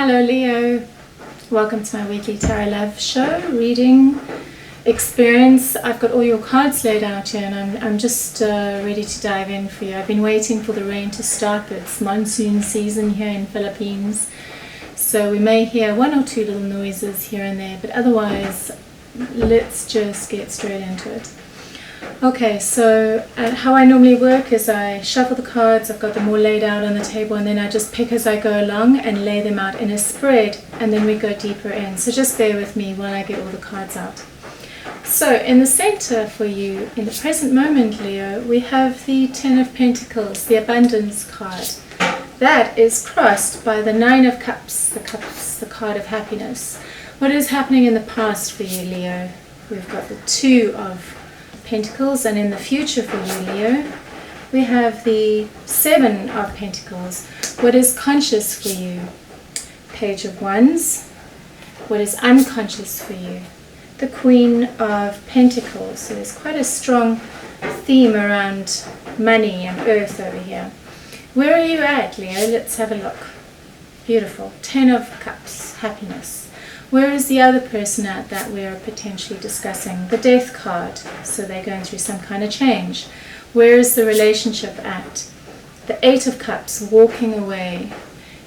Hello Leo, welcome to my weekly Tarot Love show reading experience. I've got all your cards laid out here and I'm just ready to dive in for you. I've been waiting for the rain to stop. It's monsoon season here in Philippines, so we may hear one or two little noises here and there, but otherwise let's just get straight into it. Okay, so how I normally work is I shuffle the cards, I've got them all laid out on the table, and then I just pick as I go along and lay them out in a spread, and then we go deeper in. So just bear with me while I get all the cards out. So in the center for you, in the present moment, Leo, we have the Ten of Pentacles, the Abundance card. That is crossed by the Nine of Cups, the card of happiness. What is happening in the past for you, Leo? We've got the Two of Pentacles, and in the future for you, Leo, we have the Seven of Pentacles. What is conscious for you? Page of Wands. What is unconscious for you? The Queen of Pentacles. So there's quite a strong theme around money and earth over here. Where are you at, Leo? Let's have a look. Beautiful. Ten of Cups, happiness. Where is the other person at that we are potentially discussing? The Death card. So they're going through some kind of change. Where is the relationship at? The Eight of Cups, walking away.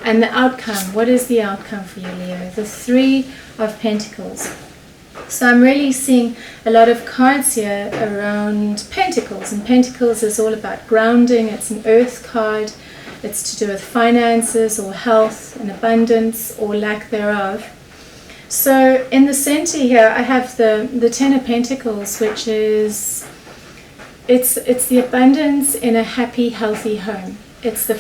And the outcome. What is the outcome for you, Leo? The Three of Pentacles. So I'm really seeing a lot of cards here around Pentacles. And Pentacles is all about grounding. It's an earth card. It's to do with finances or health and abundance or lack thereof. So in the center here, I have the Ten of Pentacles, which is, it's the abundance in a happy, healthy home. It's the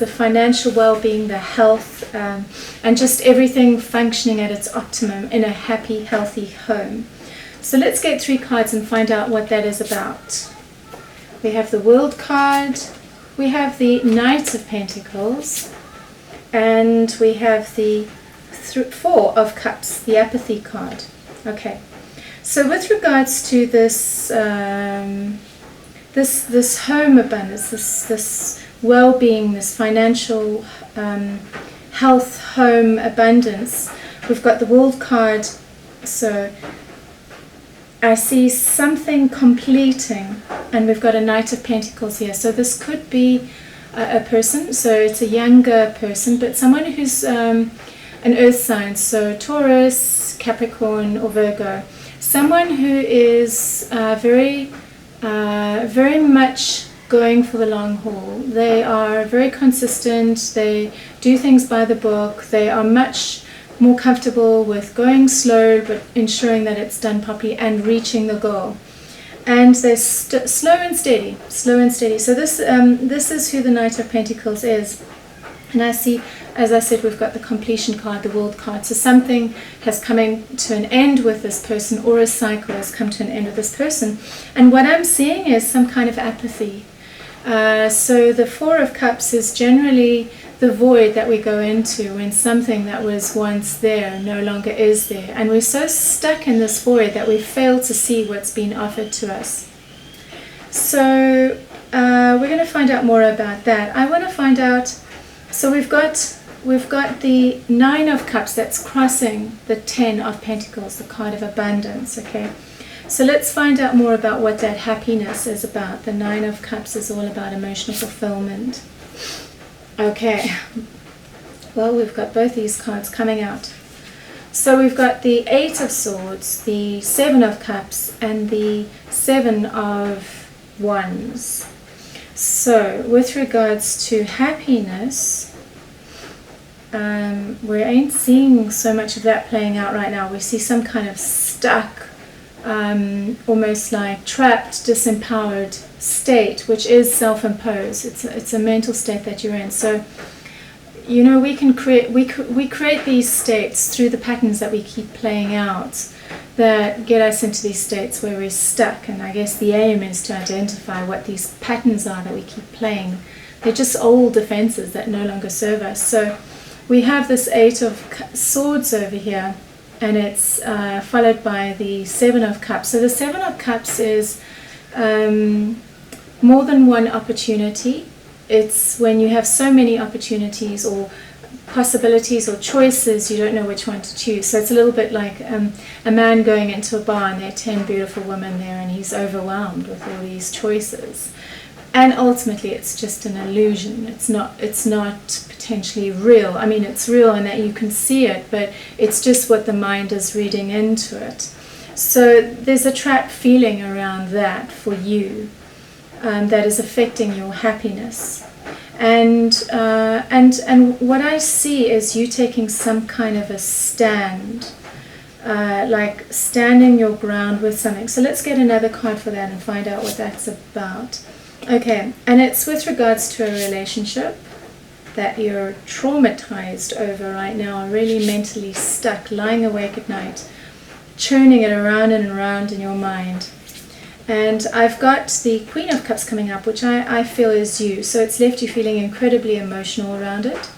financial well-being, the health, and just everything functioning at its optimum in a happy, healthy home. So let's get three cards and find out what that is about. We have the World card, we have the Knight of Pentacles, and we have the Four of Cups, the Apathy card. Okay, so with regards to this this home abundance, this well-being, this financial health, home abundance, we've got the World card. So I see something completing, and we've got a Knight of Pentacles here. So this could be a person, so it's a younger person, but someone who's an earth sign, so Taurus, Capricorn, or Virgo. Someone who is very much going for the long haul. They are very consistent, they do things by the book, they are much more comfortable with going slow but ensuring that it's done properly and reaching the goal. And they're slow and steady. So this is who the Knight of Pentacles is. And I see, as I said, we've got the completion card, the World card. So something has come to an end with this person, or a cycle has come to an end with this person. And what I'm seeing is some kind of apathy. So the Four of Cups is generally the void that we go into when something that was once there no longer is there. And we're so stuck in this void that we fail to see what's been offered to us. So we're going to find out more about that. I want to find out. So we've got the Nine of Cups that's crossing the Ten of Pentacles, the card of abundance. Okay, so let's find out more about what that happiness is about. The Nine of Cups is all about emotional fulfillment. Okay, well, we've got both these cards coming out. So we've got the Eight of Swords, the Seven of Cups, and the Seven of Wands. So with regards to happiness, we ain't seeing so much of that playing out right now. We see some kind of stuck, almost like trapped, disempowered state, which is self-imposed. It's a mental state that you're in. So, you know, we create these states through the patterns that we keep playing out that get us into these states where we're stuck. And I guess the aim is to identify what these patterns are that we keep playing. They're just old defenses that no longer serve us. So we have this Eight of Swords over here, and it's followed by the Seven of Cups. So the Seven of Cups is more than one opportunity. It's when you have so many opportunities or possibilities or choices, you don't know which one to choose. So it's a little bit like a man going into a bar and there are 10 beautiful women there and he's overwhelmed with all these choices. And ultimately it's just an illusion. It's not potentially real. I mean, it's real in that you can see it, but it's just what the mind is reading into it. So there's a trapped feeling around that for you that is affecting your happiness. And what I see is you taking some kind of a stand, like standing your ground with something. So let's get another card for that and find out what that's about. Okay, and it's with regards to a relationship that you're traumatized over right now, really mentally stuck, lying awake at night, churning it around and around in your mind. And I've got the Queen of Cups coming up, which I feel is you. So it's left you feeling incredibly emotional around it.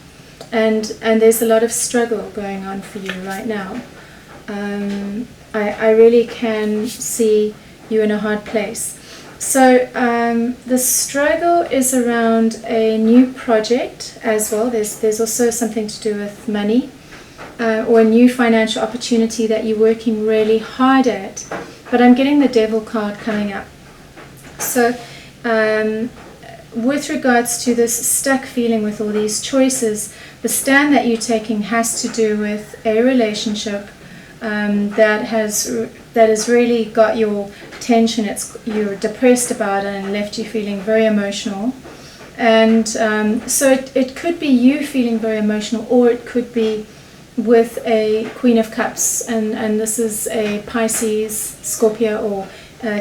And there's a lot of struggle going on for you right now. I really can see you in a hard place. So the struggle is around a new project as well. There's also something to do with money or a new financial opportunity that you're working really hard at. But I'm getting the Devil card coming up. So with regards to this stuck feeling with all these choices, the stand that you're taking has to do with a relationship that has really got your attention. You're depressed about it and left you feeling very emotional. And so it could be you feeling very emotional, or it could be with a Queen of Cups, and this is a Pisces, Scorpio, or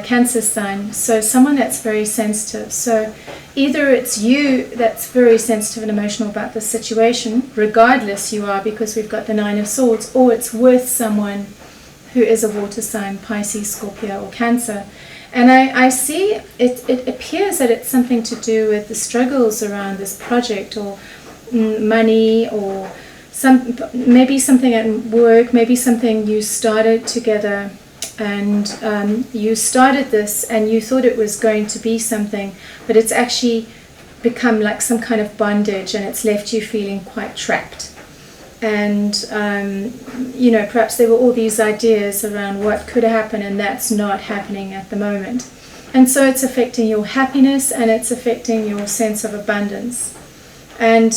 Cancer sign. So someone that's very sensitive. So either it's you that's very sensitive and emotional about the situation, regardless you are, because we've got the Nine of Swords, or it's with someone who is a water sign, Pisces, Scorpio, or Cancer. And I see it appears that it's something to do with the struggles around this project, or money, or maybe something at work, maybe something you started together, and you started this and you thought it was going to be something, but it's actually become like some kind of bondage, and it's left you feeling quite trapped. And perhaps there were all these ideas around what could happen, and that's not happening at the moment. And so it's affecting your happiness, and it's affecting your sense of abundance. And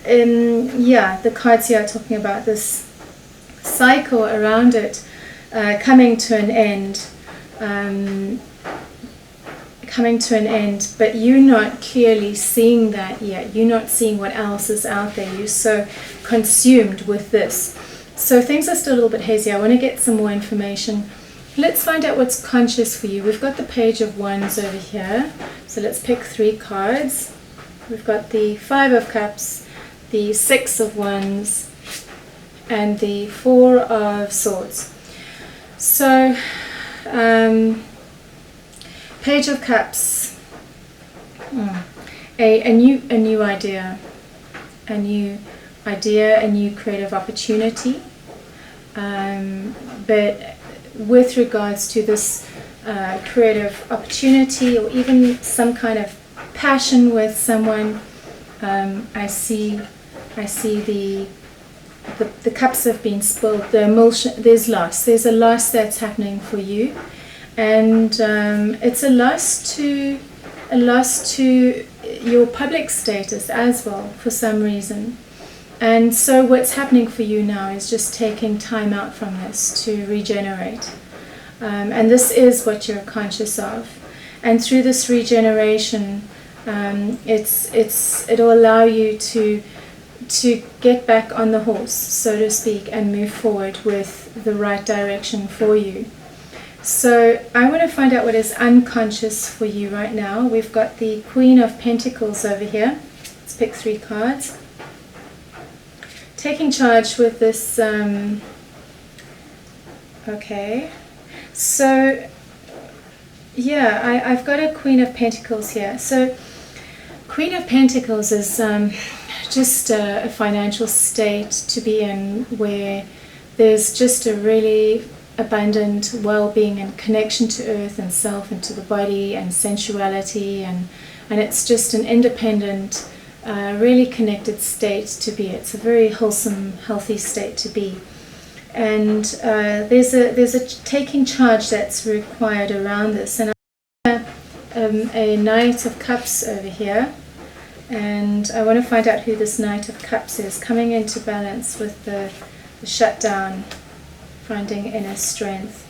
the cards here are talking about this cycle around it coming to an end, but you're not clearly seeing that yet. You're not seeing what else is out there. You're so consumed with this. So things are still a little bit hazy. I want to get some more information. Let's find out what's conscious for you. We've got the Page of Wands over here. So let's pick 3 cards. We've got the 5 of Cups, the 6 of Wands, and the 4 of Swords. So, Page of Cups, a new idea, a new creative opportunity. But with regards to this creative opportunity, or even some kind of passion with someone, I see the cups have been spilled. The emulsion, there's a loss that's happening for you, and it's a loss to your public status as well, for some reason. And so what's happening for you now is just taking time out from this to regenerate, and this is what you're conscious of. And through this regeneration, it'll allow you to get back on the horse, so to speak, and move forward with the right direction for you. So I want to find out what is unconscious for you right now. We've got the Queen of Pentacles over here. Let's pick 3 cards. Taking charge with this, okay. So, yeah, I've got a Queen of Pentacles here. So, Queen of Pentacles is just a financial state to be in where there's just a really abundant well-being and connection to earth and self and to the body and sensuality, and it's just an independent really connected state to be. It's a very wholesome, healthy state to be. And there's a taking charge that's required around this. And I have a Knight of Cups over here, and I want to find out who this Knight of Cups is, coming into balance with the shutdown, finding inner strength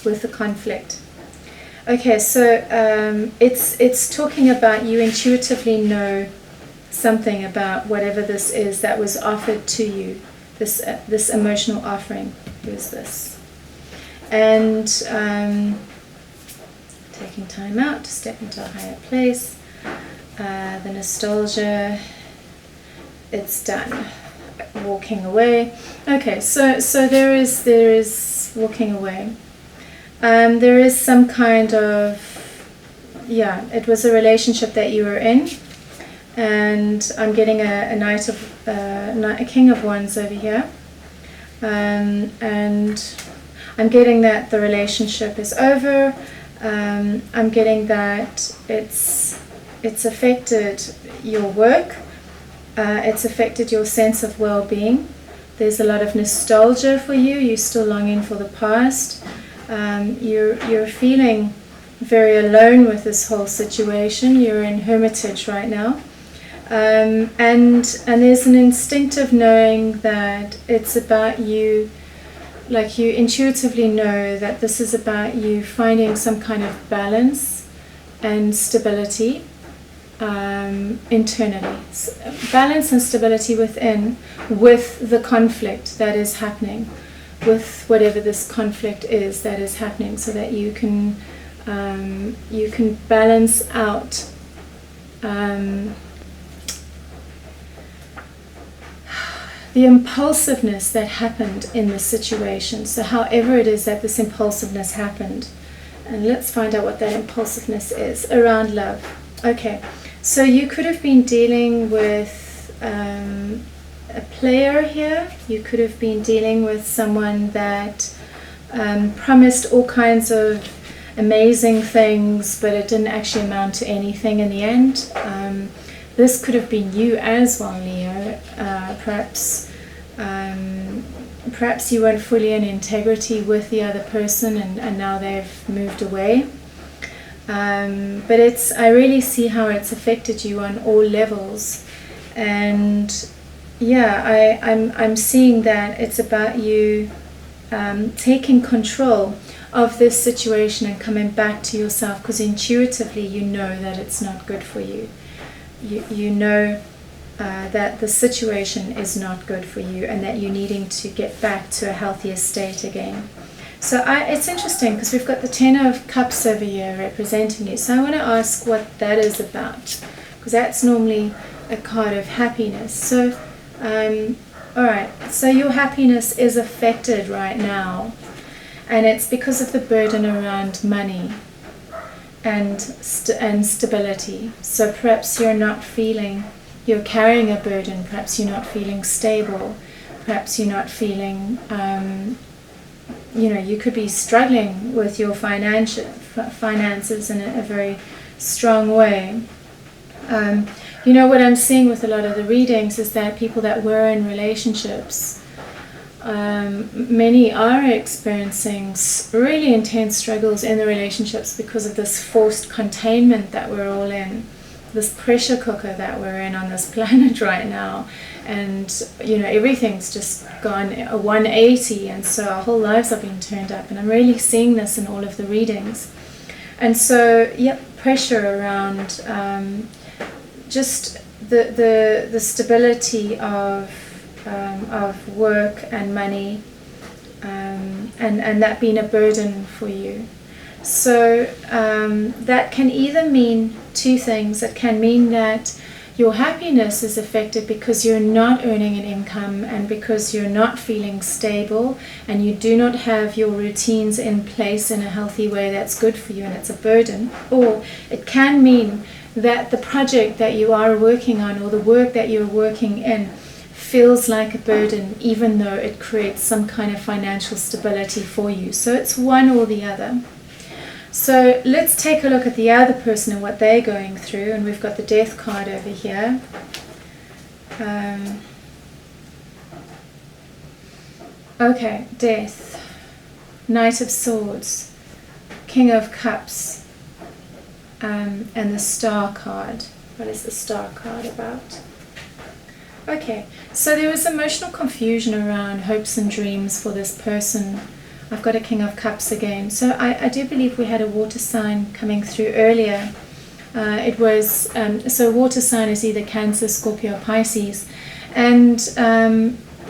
with the conflict. Okay, so it's talking about you intuitively know something about whatever this is that was offered to you, this emotional offering. Who is this? And taking time out to step into a higher place. The nostalgia, it's done. Walking away. Okay, so there is walking away. There is some kind of, it was a relationship that you were in, and I'm getting a King of Wands over here, and I'm getting that the relationship is over. I'm getting that it's affected your work, it's affected your sense of well-being. There's a lot of nostalgia for you. You're still longing for the past. You're feeling very alone with this whole situation. You're in hermitage right now. And there's an instinctive knowing that it's about you, like you intuitively know that this is about you finding some kind of balance and stability internally. Balance and stability within, with the conflict that is happening, with whatever this conflict is that is happening, so that you can balance out the impulsiveness that happened in the situation. So however it is that this impulsiveness happened, and let's find out what that impulsiveness is around love. Okay, so you could have been dealing with a player here. You could have been dealing with someone that promised all kinds of amazing things, but it didn't actually amount to anything in the end. This could have been you as well, Leo. Perhaps you weren't fully in integrity with the other person, and now they've moved away. But I really see how it's affected you on all levels. And I'm seeing that it's about you taking control of this situation and coming back to yourself, because intuitively you know that it's not good for you. You know that the situation is not good for you, and that you're needing to get back to a healthier state again. So it's interesting because we've got the Ten of Cups over here representing you. So I want to ask what that is about, because that's normally a card of happiness. So, alright, so your happiness is affected right now, and it's because of the burden around money and stability. So perhaps you're carrying a burden, perhaps you're not feeling stable, perhaps you're not feeling, you could be struggling with your finances in a very strong way. What I'm seeing with a lot of the readings is that people that were in relationships, many are experiencing really intense struggles in the relationships because of this forced containment that we're all in, this pressure cooker that we're in on this planet right now. And everything's just gone a 180, and so our whole lives are being turned up, and I'm really seeing this in all of the readings. And so pressure around just the stability of work and money, and that being a burden for you. So that can either mean two things. It can mean that your happiness is affected because you're not earning an income, and because you're not feeling stable, and you do not have your routines in place in a healthy way that's good for you, and it's a burden. Or it can mean that the project that you are working on, or the work that you're working in, feels like a burden, even though it creates some kind of financial stability for you. So it's one or the other. So let's take a look at the other person and what they're going through. And we've got the Death card over here. Okay, Death, Knight of Swords, King of Cups, and the Star card. What is the Star card about? Okay, so there was emotional confusion around hopes and dreams for this person. I've got a King of Cups again. So I do believe we had a water sign coming through earlier. It was, so water sign is either Cancer, Scorpio, or Pisces. And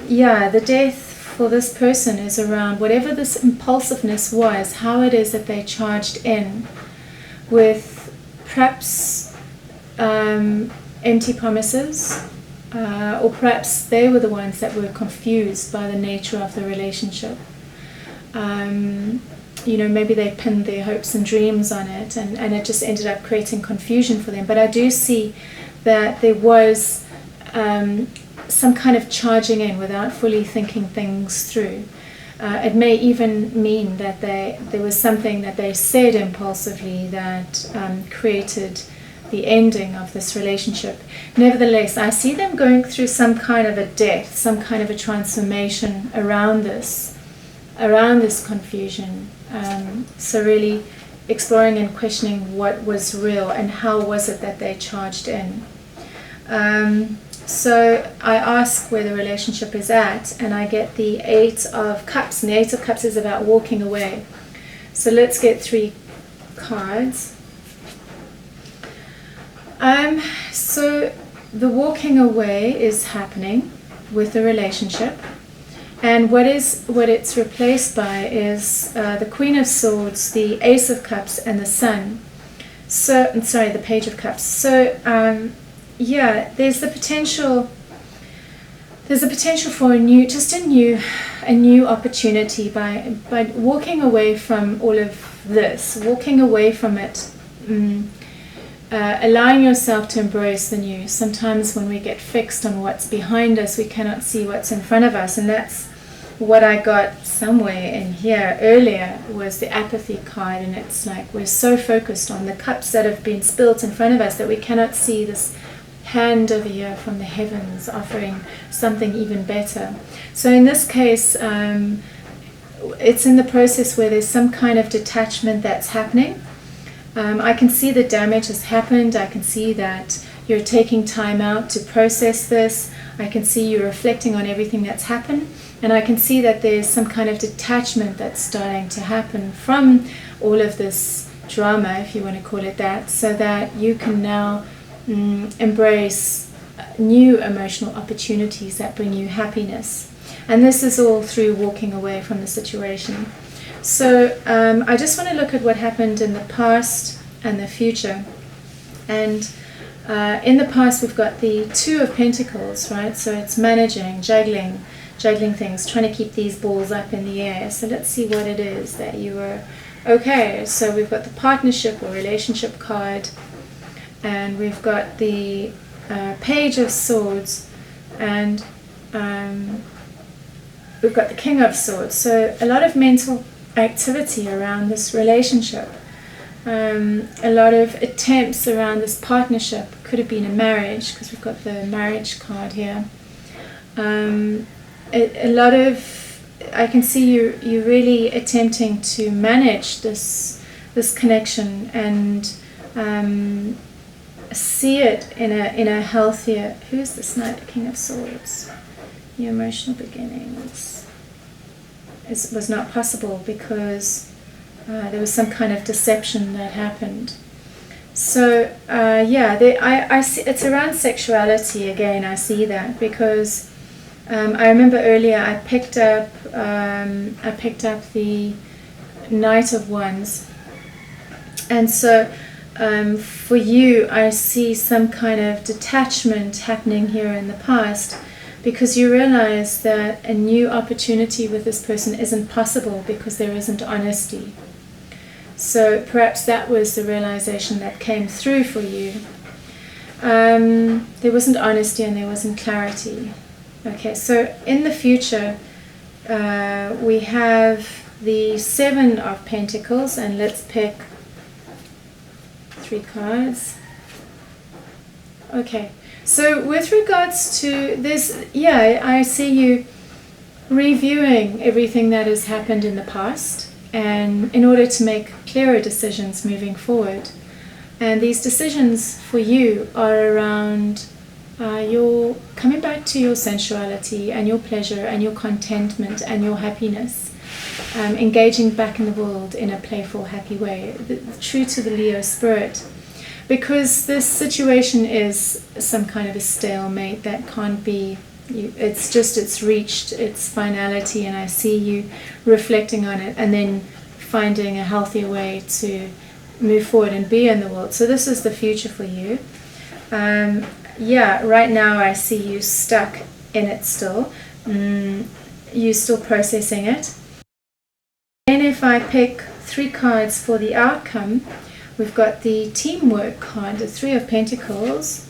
yeah, the death for this person is around whatever this impulsiveness was, how it is that they charged in with perhaps empty promises, or perhaps they were the ones that were confused by the nature of the relationship. You know, maybe they pinned their hopes and dreams on it, and it just ended up creating confusion for them. But I do see that there was some kind of charging in without fully thinking things through. It may even mean that there was something that they said impulsively that created the ending of this relationship. Nevertheless, I see them going through some kind of a death, some kind of a transformation around this confusion. So really exploring and questioning what was real and how was it that they charged in. So I ask where the relationship is at, and I get the 8 of Cups, and the 8 of Cups is about walking away. So let's get 3 cards. So the walking away is happening with the relationship, and what it's replaced by is the Queen of Swords, the Ace of Cups, and the Sun. So, I'm sorry, the Page of Cups. So yeah, there's the potential. There's a potential for a new opportunity by walking away from all of this, walking away from it. Allowing yourself to embrace the new. Sometimes when we get fixed on what's behind us, we cannot see what's in front of us, and that's what I got somewhere in here earlier was the apathy card, and it's like we're so focused on the cups that have been spilt in front of us that we cannot see this hand over here from the heavens offering something even better. So in this case, it's in the process where there's some kind of detachment that's happening. I can see the damage has happened. I can see that you're taking time out to process this. I can see you reflecting on everything that's happened. And I can see that there's some kind of detachment that's starting to happen from all of this drama, if you want to call it that, so that you can now embrace new emotional opportunities that bring you happiness. And this is all through walking away from the situation. So I just want to look at what happened in the past and the future. And in the past we've got the 2 of Pentacles, right? So it's managing, juggling things, trying to keep these balls up in the air. So let's see what it is that you were... Okay, so we've got the partnership or relationship card, and we've got the Page of Swords, and we've got the King of Swords. So a lot of mental activity around this relationship, a lot of attempts around this partnership. Could have been a marriage because we've got the marriage card here. A lot of, I can see you really attempting to manage this connection and see it in a healthier. Who's this Knight, King of Swords? Your emotional beginnings. It was not possible because there was some kind of deception that happened. So yeah, I see it's around sexuality again. I see that because I remember earlier I picked up the Knight of Wands, and so for you I see some kind of detachment happening here in the past, because you realize that a new opportunity with this person isn't possible because there isn't honesty. So perhaps that was the realization that came through for you. There wasn't honesty and there wasn't clarity. Okay, so in the future we have the 7 of Pentacles, and let's pick 3 cards. Okay, So with regards to this, yeah, I see you reviewing everything that has happened in the past, and in order to make clearer decisions moving forward. And these decisions for you are around your coming back to your sensuality and your pleasure and your contentment and your happiness, engaging back in the world in a playful, happy way, true to the Leo spirit. Because this situation is some kind of a stalemate that can't be, it's reached its finality, and I see you reflecting on it and then finding a healthier way to move forward and be in the world. So this is the future for you. Yeah, right now I see you stuck in it still. You're still processing it. Then if I pick 3 cards for the outcome, we've got the teamwork card, the 3 of Pentacles.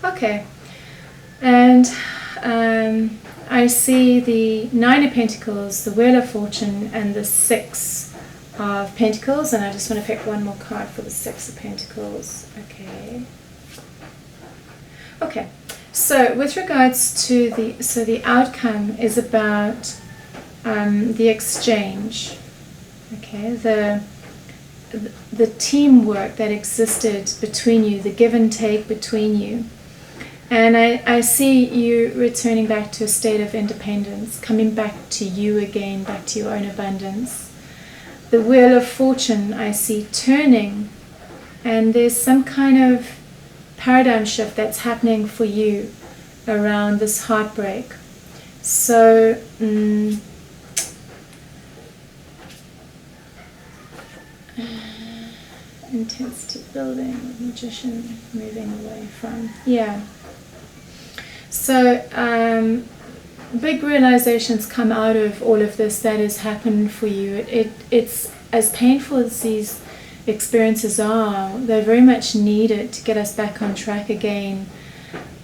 Okay, and I see the 9 of Pentacles, the Wheel of Fortune, and the 6 of Pentacles, and I just want to pick one more card for the 6 of Pentacles. Okay, so with regards to the outcome is about the exchange, okay, the teamwork that existed between you, the give and take between you. And I see you returning back to a state of independence, coming back to you again, back to your own abundance. The Wheel of Fortune I see turning, and there's some kind of paradigm shift that's happening for you around this heartbreak. So, intensity building, Magician moving away from, yeah. So big realizations come out of all of this that has happened for you. It's as painful as these experiences are, they're very much needed to get us back on track again,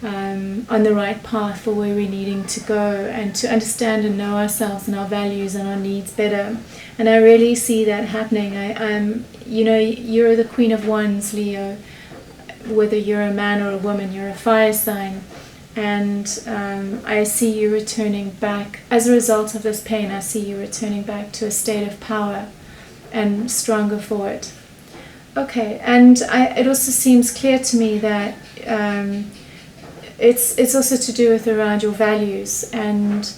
on the right path for where we're needing to go, and to understand and know ourselves and our values and our needs better. And I really see that happening. I'm, you know, you're the Queen of Wands, Leo. Whether you're a man or a woman, you're a fire sign. And I see you returning back, as a result of this pain, I see you returning back to a state of power and stronger for it. Okay, and it also seems clear to me that it's also to do with around your values and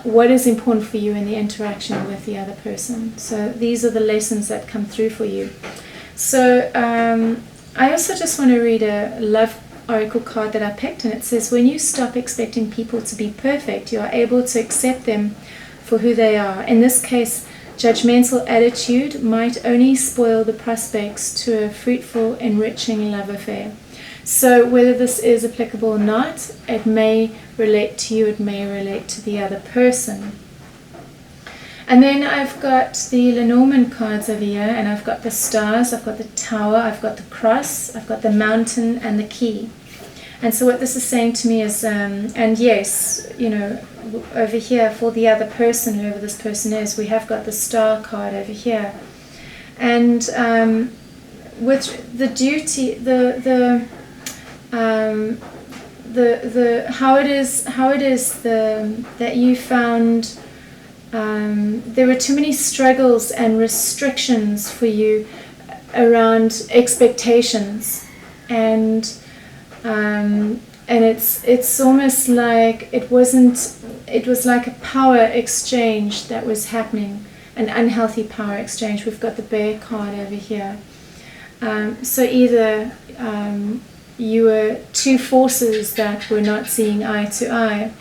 what is important for you in the interaction with the other person. So these are the lessons that come through for you. So I also just want to read a love oracle card that I picked, and it says, when you stop expecting people to be perfect, you are able to accept them for who they are. In this case, judgmental attitude might only spoil the prospects to a fruitful, enriching love affair. So whether this is applicable or not, it may relate to you, it may relate to the other person. And then I've got the Lenormand cards over here, and I've got the stars, I've got the tower, I've got the cross, I've got the mountain and the key. And so what this is saying to me is, and yes, you know, over here for the other person, whoever this person is, we have got the star card over here. And with the duty, how it is that you found there were too many struggles and restrictions for you around expectations, and it's almost like it was like a power exchange that was happening, an unhealthy power exchange. We've got the bear card over here. So either you were two forces that were not seeing eye to eye.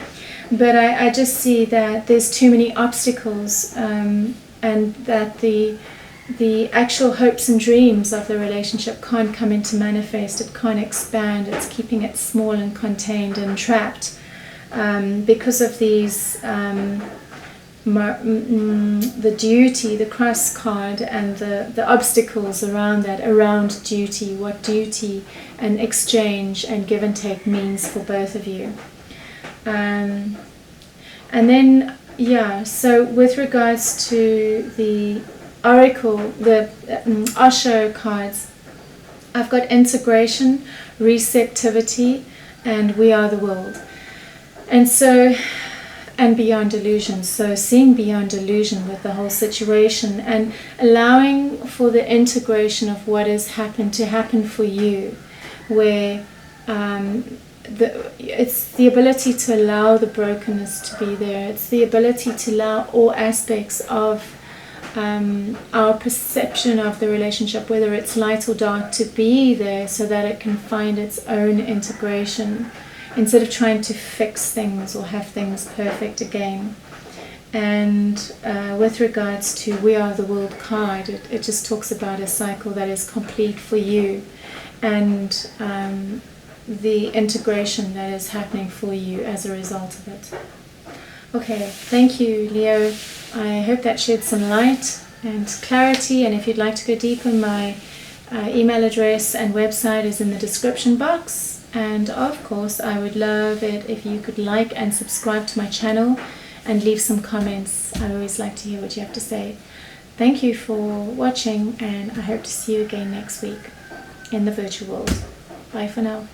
But I just see that there's too many obstacles, and that the actual hopes and dreams of the relationship can't come into manifest. It can't expand. It's keeping it small and contained and trapped because of these, the duty, the cross card, and the obstacles around that, around duty, what duty and exchange and give and take means for both of you. And then, yeah, so with regards to the Oracle, the Osho cards, I've got integration, receptivity, and we are the world. And so, and beyond illusion. So seeing beyond illusion with the whole situation and allowing for the integration of what has happened to happen for you, where it's the ability to allow the brokenness to be there. It's the ability to allow all aspects of our perception of the relationship, whether it's light or dark, to be there so that it can find its own integration instead of trying to fix things or have things perfect again. And with regards to We Are the World card, it just talks about a cycle that is complete for you, and the integration that is happening for you as a result of it. Okay, thank you, Leo. I hope that shed some light and clarity, and if you'd like to go deeper, my email address and website is in the description box. And of course, I would love it if you could like and subscribe to my channel and leave some comments. I always like to hear what you have to say. Thank you for watching, and I hope to see you again next week in the virtual world. Bye for now.